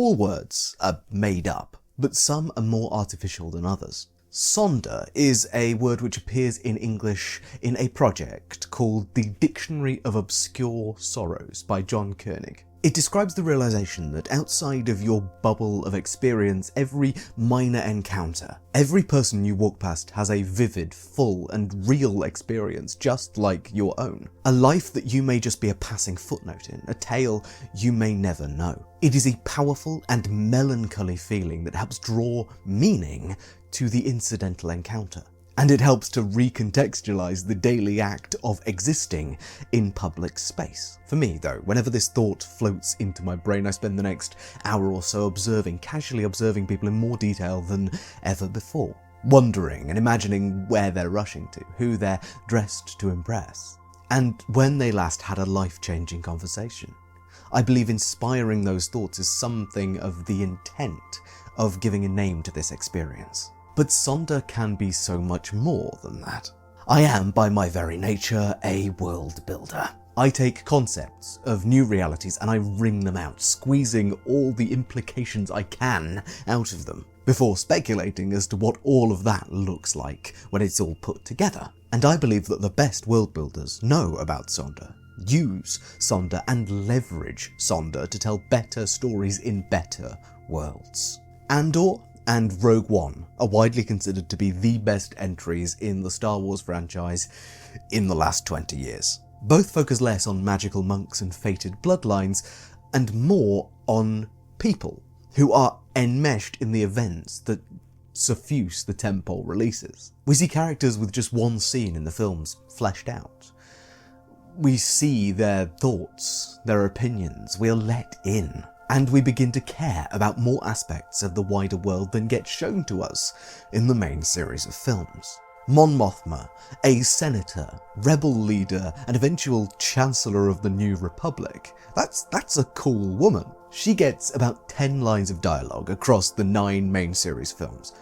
All words are made up, but some are more artificial than others. Sonder is a word which appears in English in a project called The Dictionary of Obscure Sorrows by John Koenig. It describes the realization that outside of your bubble of experience, every minor encounter, every person you walk past has a vivid, full, and real experience just like your own. A life that you may just be a passing footnote in, a tale you may never know. It is a powerful and melancholy feeling that helps draw meaning to the incidental encounter. And it helps to recontextualize the daily act of existing in public space. For me, though, whenever this thought floats into my brain, I spend the next hour or so casually observing people in more detail than ever before, wondering and imagining where they're rushing to, who they're dressed to impress, and when they last had a life-changing conversation. I believe inspiring those thoughts is something of the intent of giving a name to this experience. But Sonder can be so much more than that. I am, by my very nature, a world builder. I take concepts of new realities and I wring them out, squeezing all the implications I can out of them, before speculating as to what all of that looks like when it's all put together. And I believe that the best world builders know about Sonder, use Sonder, and leverage Sonder to tell better stories in better worlds. Andor and Rogue One are widely considered to be the best entries in the Star Wars franchise in the last 20 years. Both focus less on magical monks and fated bloodlines, and more on people who are enmeshed in the events that suffuse the tentpole releases. We see characters with just one scene in the films fleshed out. We see their thoughts, their opinions, we are let in. And we begin to care about more aspects of the wider world than get shown to us in the main series of films. Mon Mothma, a senator, rebel leader, and eventual chancellor of the New Republic, that's a cool woman. She gets about 10 lines of dialogue across the 9 main series films,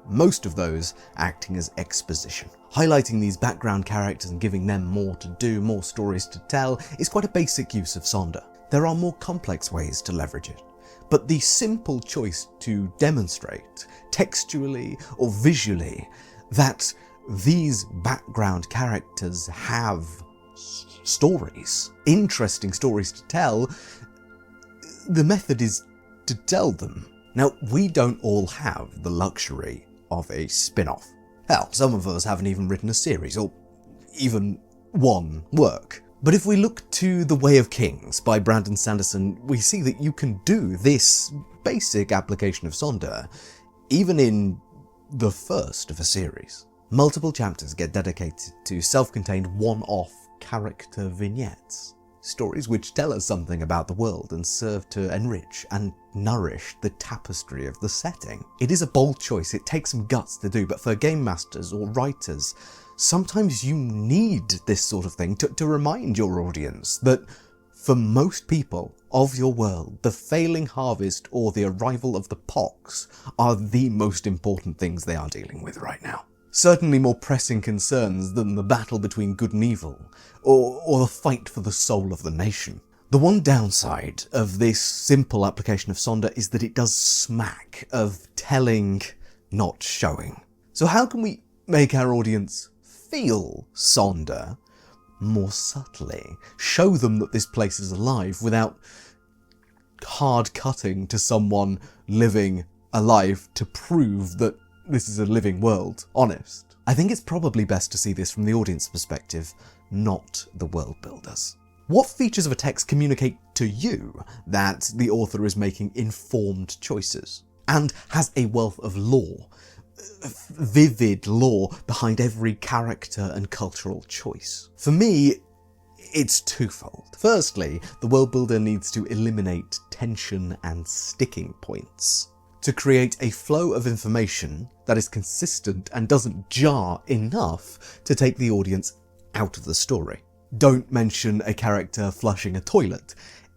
most of those acting as exposition. Highlighting these background characters and giving them more to do, more stories to tell, is quite a basic use of Sonder. There are more complex ways to leverage it, but the simple choice to demonstrate, textually or visually, that these background characters have stories, interesting stories to tell, the method is to tell them. Now, we don't all have the luxury of a spin-off. Hell, some of us haven't even written a series, or even one work. But if we look to The Way of Kings by Brandon Sanderson, we see that you can do this basic application of Sonder, even in the first of a series. Multiple chapters get dedicated to self-contained one-off character vignettes, stories which tell us something about the world and serve to enrich and nourish the tapestry of the setting. It is a bold choice, it takes some guts to do, but for game masters or writers, sometimes you need this sort of thing to remind your audience that for most people of your world, the failing harvest or the arrival of the pox are the most important things they are dealing with right now. Certainly more pressing concerns than the battle between good and evil, or the fight for the soul of the nation. The one downside of this simple application of Sonder is that it does smack of telling, not showing. So how can we make our audience feel Sonder more subtly? Show them that this place is alive without hard cutting to someone living a life to prove that this is a living world. Honest. I think it's probably best to see this from the audience perspective, not the world builders. What features of a text communicate to you that the author is making informed choices and has a wealth of lore, vivid lore behind every character and cultural choice? For me, it's twofold. Firstly, the world builder needs to eliminate tension and sticking points to create a flow of information that is consistent and doesn't jar enough to take the audience out of the story. Don't mention a character flushing a toilet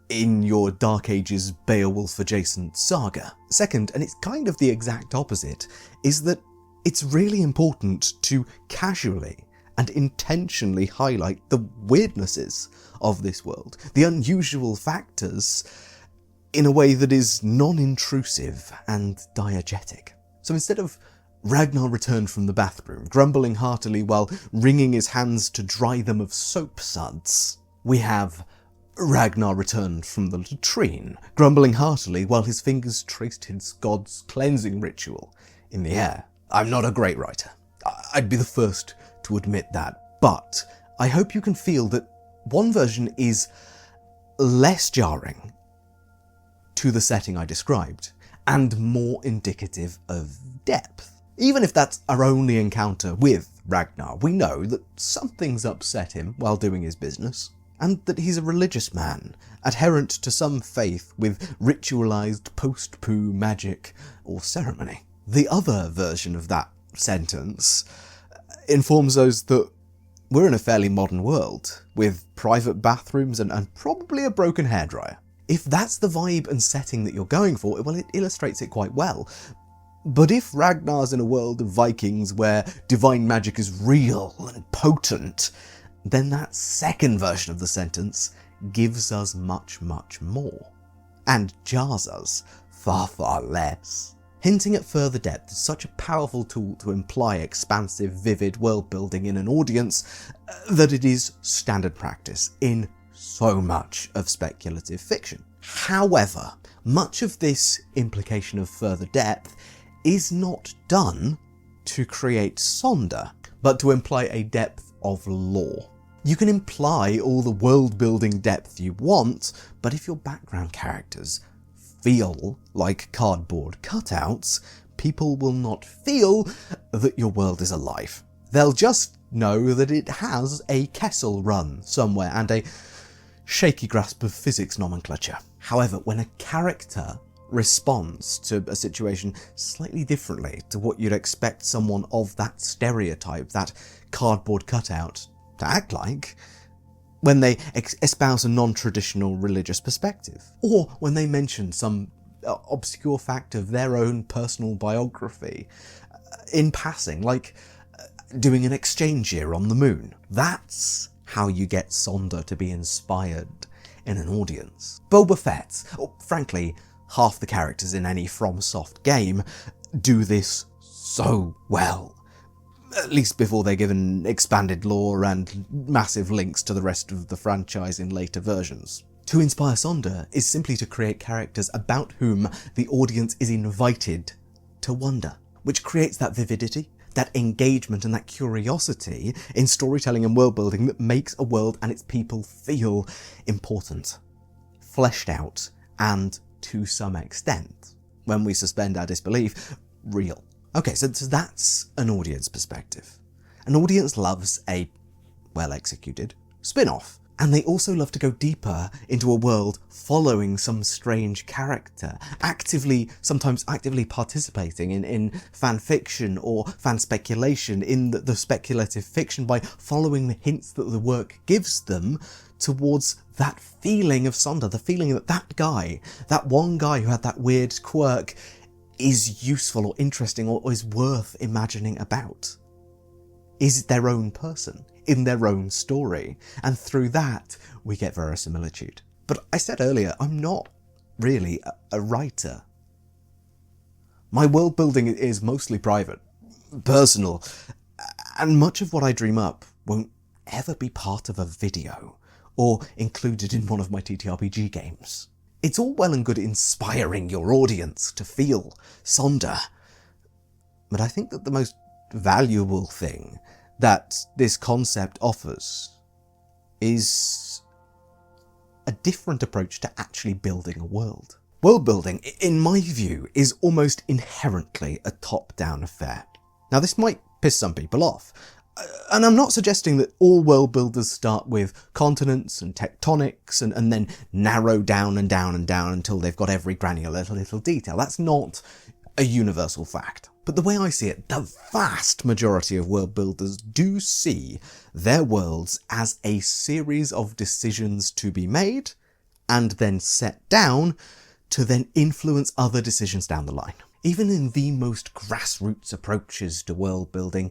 in your Dark Ages Beowulf adjacent saga. Second, and it's kind of the exact opposite, is that it's really important to casually and intentionally highlight the weirdnesses of this world, the unusual factors in a way that is non-intrusive and diegetic. So instead of Ragnar returned from the bathroom, grumbling heartily while wringing his hands to dry them of soap suds, we have Ragnar returned from the latrine, grumbling heartily while his fingers traced his god's cleansing ritual in the air. I'm not a great writer. I'd be the first to admit that, but I hope you can feel that one version is less jarring to the setting I described, and more indicative of depth. Even if that's our only encounter with Ragnar, we know that something's upset him while doing his business, and that he's a religious man, adherent to some faith with ritualized post-poo magic or ceremony. The other version of that sentence informs us that we're in a fairly modern world, with private bathrooms and probably a broken hairdryer. If that's the vibe and setting that you're going for, well, it illustrates it quite well. But if Ragnar's in a world of Vikings where divine magic is real and potent, then that second version of the sentence gives us much, much more, and jars us far, far less. Hinting at further depth is such a powerful tool to imply expansive, vivid world building in an audience that it is standard practice in so much of speculative fiction. However, much of this implication of further depth is not done to create Sonder, but to imply a depth of lore. You can imply all the world-building depth you want, but if your background characters feel like cardboard cutouts, people will not feel that your world is alive. They'll just know that it has a Kessel run somewhere and a shaky grasp of physics nomenclature. However, when a character responds to a situation slightly differently to what you'd expect someone of that stereotype, that cardboard cutout, to act like, when they espouse a non-traditional religious perspective, or when they mention some obscure fact of their own personal biography in passing, like doing an exchange year on the moon. That's how you get Sonder to be inspired in an audience. Boba Fett, or frankly, half the characters in any FromSoft game, do this so well. At least before they're given expanded lore and massive links to the rest of the franchise in later versions. To inspire Sonder is simply to create characters about whom the audience is invited to wonder, which creates that vividity, that engagement and that curiosity in storytelling and world building that makes a world and its people feel important, fleshed out, and to some extent, when we suspend our disbelief, real. Okay, so that's an audience perspective. An audience loves a well-executed spin-off, and they also love to go deeper into a world following some strange character, sometimes actively participating in fan fiction or fan speculation in the speculative fiction by following the hints that the work gives them towards that feeling of Sonder, the feeling that that guy, that one guy who had that weird quirk, is useful or interesting or is worth imagining about. Is their own person, in their own story, and through that we get verisimilitude. But I said earlier, I'm not really a writer. My world building is mostly private, personal, and much of what I dream up won't ever be part of a video or included in one of my TTRPG games. It's all well and good inspiring your audience to feel Sonder, but I think that the most valuable thing that this concept offers is a different approach to actually building a world. World building, in my view, is almost inherently a top-down affair. Now, this might piss some people off, and I'm not suggesting that all world builders start with continents and tectonics and then narrow down and down and down until they've got every granular little detail. That's not a universal fact. But the way I see it, the vast majority of world builders do see their worlds as a series of decisions to be made and then set down to then influence other decisions down the line. Even in the most grassroots approaches to world building,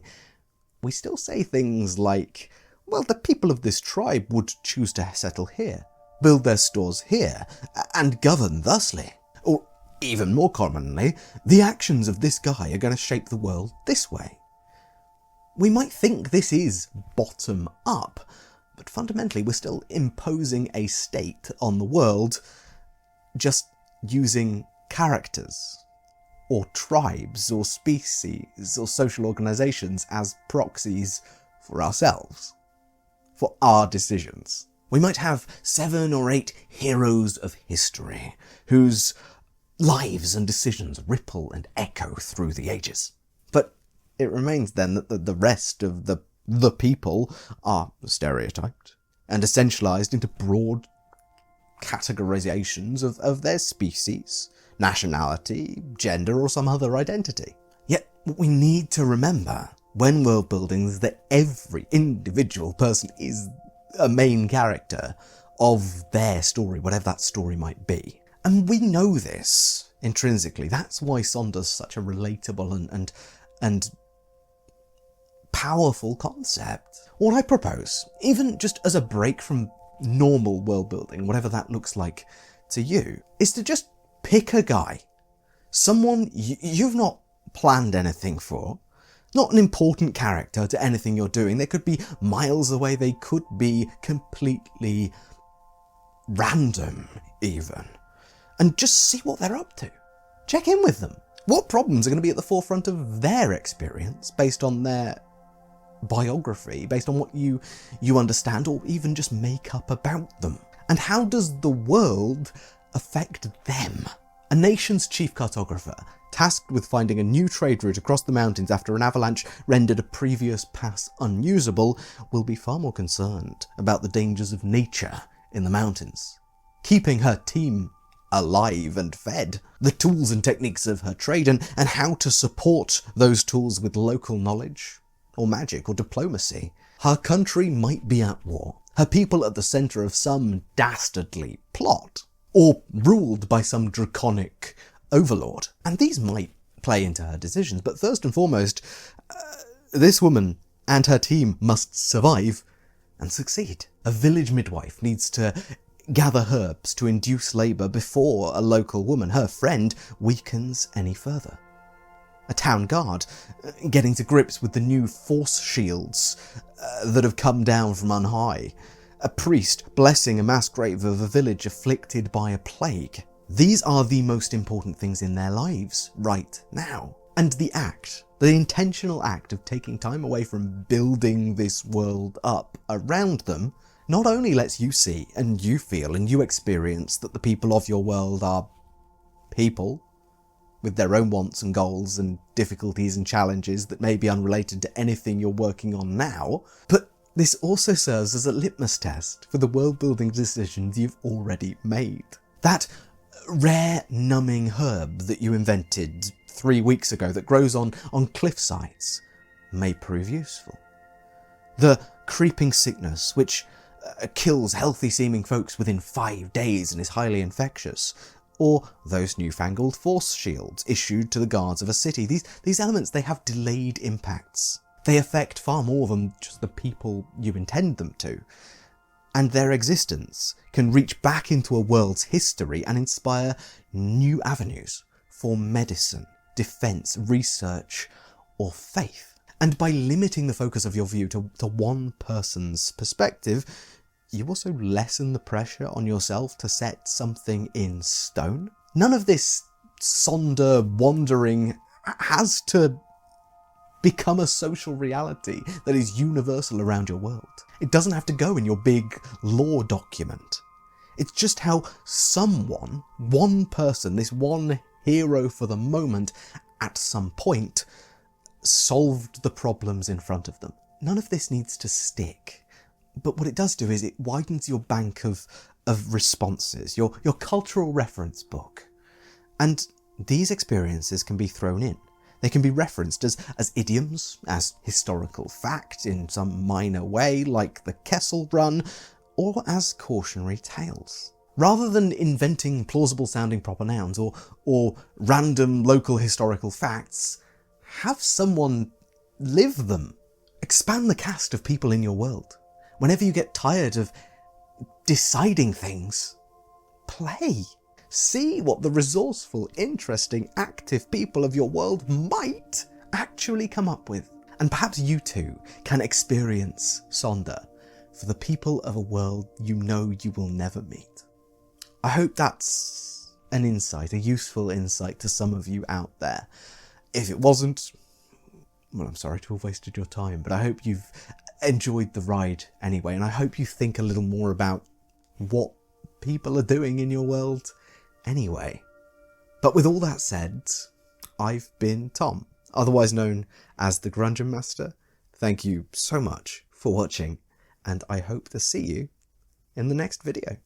we still say things like, well, the people of this tribe would choose to settle here, build their stores here, and govern thusly. Or, even more commonly, the actions of this guy are going to shape the world this way. We might think this is bottom up, but fundamentally we're still imposing a state on the world, just using characters, or tribes, or species, or social organisations as proxies for ourselves, for our decisions. We might have 7 or 8 heroes of history, whose lives and decisions ripple and echo through the ages. But it remains then that the rest of the people are stereotyped and essentialised into broad categorisations of their species, nationality, gender, or some other identity. Yet what we need to remember when world building is that every individual person is a main character of their story, whatever that story might be. And we know this intrinsically. That's why Sonder's such a relatable and powerful concept. What I propose, even just as a break from normal world building, whatever that looks like to you, is to just pick a guy. Someone you've not planned anything for, not an important character to anything you're doing. They could be miles away, they could be completely random even. And just see what they're up to. Check in with them. What problems are going to be at the forefront of their experience based on their biography, based on what you understand or even just make up about them? And how does the world affect them? A nation's chief cartographer, tasked with finding a new trade route across the mountains after an avalanche rendered a previous pass unusable, will be far more concerned about the dangers of nature in the mountains, keeping her team alive and fed, the tools and techniques of her trade, and how to support those tools with local knowledge, or magic, or diplomacy. Her country might be at war, her people at the centre of some dastardly plot, or ruled by some draconic overlord. And these might play into her decisions, but first and foremost, this woman and her team must survive and succeed. A village midwife needs to gather herbs to induce labour before a local woman, her friend, weakens any further. A town guard getting to grips with the new force shields that have come down from on high. A priest blessing a mass grave of a village afflicted by a plague. These are the most important things in their lives right now. And the intentional act of taking time away from building this world up around them, not only lets you see and you feel and you experience that the people of your world are people with their own wants and goals and difficulties and challenges that may be unrelated to anything you're working on now, but this also serves as a litmus test for the world building decisions you've already made. That rare numbing herb that you invented 3 weeks ago that grows on cliff sides may prove useful. The creeping sickness which kills healthy seeming folks within 5 days and is highly infectious, or those newfangled force shields issued to the guards of a city. These elements, they have delayed impacts. They affect far more than just the people you intend them to, and their existence can reach back into a world's history and inspire new avenues for medicine, defence, research, or faith. And by limiting the focus of your view to one person's perspective, you also lessen the pressure on yourself to set something in stone. None of this Sonder wandering has to become a social reality that is universal around your world. It doesn't have to go in your big lore document. It's just how someone, one person, this one hero for the moment, at some point, solved the problems in front of them. None of this needs to stick. But what it does do is it widens your bank of responses, your cultural reference book. And these experiences can be thrown in. They can be referenced as idioms, as historical fact in some minor way, like the Kessel Run, or as cautionary tales. Rather than inventing plausible-sounding proper nouns or random local historical facts, have someone live them. Expand the cast of people in your world. Whenever you get tired of deciding things. Play. See what the resourceful, interesting, active people of your world might actually come up with. And perhaps you too can experience Sonder for the people of a world you know you will never meet. I hope that's an insight, a useful insight to some of you out there. If it wasn't, well, I'm sorry to have wasted your time, but I hope you've enjoyed the ride anyway, and I hope you think a little more about what people are doing in your world anyway. But with all that said, I've been Tom, otherwise known as the GrungeonMaster. Thank you so much for watching, and I hope to see you in the next video.